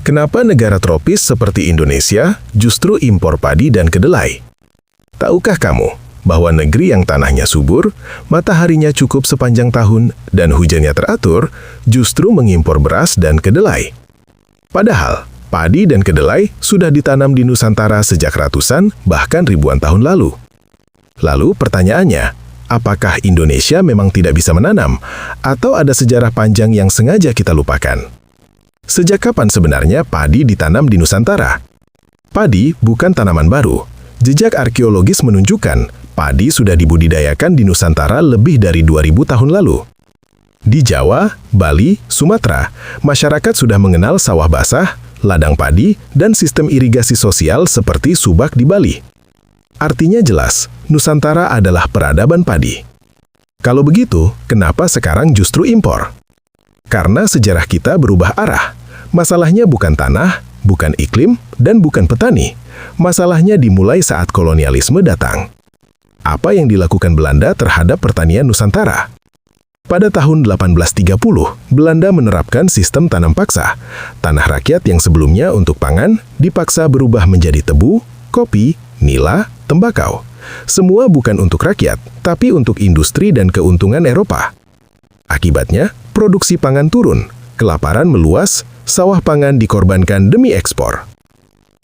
Kenapa negara tropis seperti Indonesia justru impor padi dan kedelai? Tahukah kamu bahwa negeri yang tanahnya subur, mataharinya cukup sepanjang tahun, dan hujannya teratur, justru mengimpor beras dan kedelai? Padahal, padi dan kedelai sudah ditanam di Nusantara sejak ratusan, bahkan ribuan tahun lalu. Lalu pertanyaannya, apakah Indonesia memang tidak bisa menanam, atau ada sejarah panjang yang sengaja kita lupakan? Sejak kapan sebenarnya padi ditanam di Nusantara? Padi bukan tanaman baru. Jejak arkeologis menunjukkan padi sudah dibudidayakan di Nusantara lebih dari 2000 tahun lalu. Di Jawa, Bali, Sumatera, masyarakat sudah mengenal sawah basah, ladang padi, dan sistem irigasi sosial seperti subak di Bali. Artinya jelas, Nusantara adalah peradaban padi. Kalau begitu, kenapa sekarang justru impor? Karena sejarah kita berubah arah. Masalahnya bukan tanah, bukan iklim, dan bukan petani. Masalahnya dimulai saat kolonialisme datang. Apa yang dilakukan Belanda terhadap pertanian Nusantara? Pada tahun 1830, Belanda menerapkan sistem tanam paksa. Tanah rakyat yang sebelumnya untuk pangan dipaksa berubah menjadi tebu, kopi, nila, tembakau. Semua bukan untuk rakyat, tapi untuk industri dan keuntungan Eropa. Akibatnya, produksi pangan turun, kelaparan meluas, sawah pangan dikorbankan demi ekspor.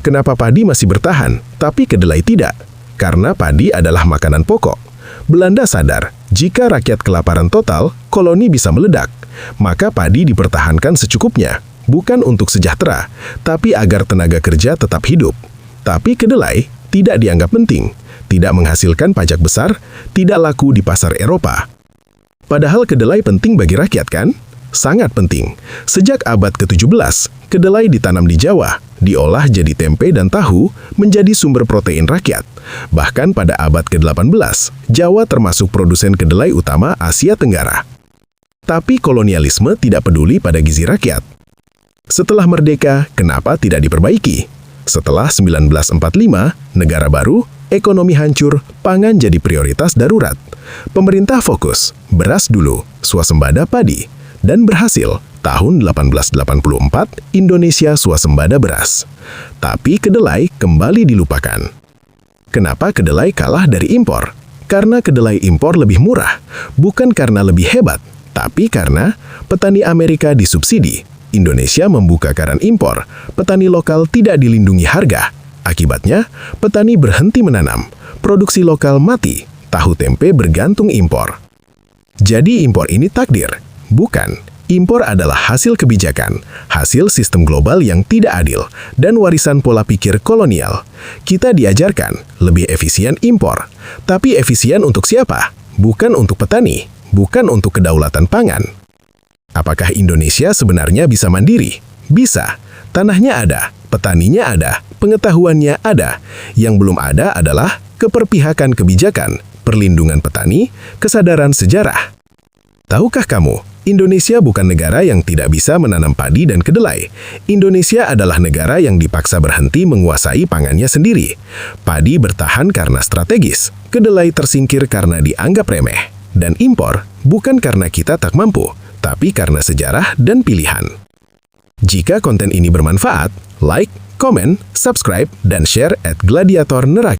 Kenapa padi masih bertahan, tapi kedelai tidak? Karena padi adalah makanan pokok. Belanda sadar, jika rakyat kelaparan total, koloni bisa meledak. Maka padi dipertahankan secukupnya, bukan untuk sejahtera, tapi agar tenaga kerja tetap hidup. Tapi kedelai tidak dianggap penting, tidak menghasilkan pajak besar, tidak laku di pasar Eropa. Padahal kedelai penting bagi rakyat kan? Sangat penting. Sejak abad ke-17, kedelai ditanam di Jawa, diolah jadi tempe dan tahu, menjadi sumber protein rakyat. Bahkan pada abad ke-18, Jawa termasuk produsen kedelai utama Asia Tenggara. Tapi kolonialisme tidak peduli pada gizi rakyat. Setelah merdeka, kenapa tidak diperbaiki? Setelah 1945, negara baru, ekonomi hancur, pangan jadi prioritas darurat. Pemerintah fokus, beras dulu, swasembada padi. Dan berhasil, tahun 1884, Indonesia swasembada beras. Tapi kedelai kembali dilupakan. Kenapa kedelai kalah dari impor? Karena kedelai impor lebih murah, bukan karena lebih hebat, tapi karena petani Amerika disubsidi. Indonesia membuka keran impor, petani lokal tidak dilindungi harga. Akibatnya, petani berhenti menanam, produksi lokal mati, tahu tempe bergantung impor. Jadi impor ini takdir? Bukan. Impor adalah hasil kebijakan, hasil sistem global yang tidak adil, dan warisan pola pikir kolonial. Kita diajarkan lebih efisien impor. Tapi efisien untuk siapa? Bukan untuk petani, bukan untuk kedaulatan pangan. Apakah Indonesia sebenarnya bisa mandiri? Bisa. Tanahnya ada, petaninya ada, pengetahuannya ada. Yang belum ada adalah keperpihakan kebijakan, perlindungan petani, kesadaran sejarah. Tahukah kamu, Indonesia bukan negara yang tidak bisa menanam padi dan kedelai. Indonesia adalah negara yang dipaksa berhenti menguasai pangannya sendiri. Padi bertahan karena strategis, kedelai tersingkir karena dianggap remeh, dan impor bukan karena kita tak mampu, tapi karena sejarah dan pilihan. Jika konten ini bermanfaat, like, komen, subscribe, dan share @gladiator neraka.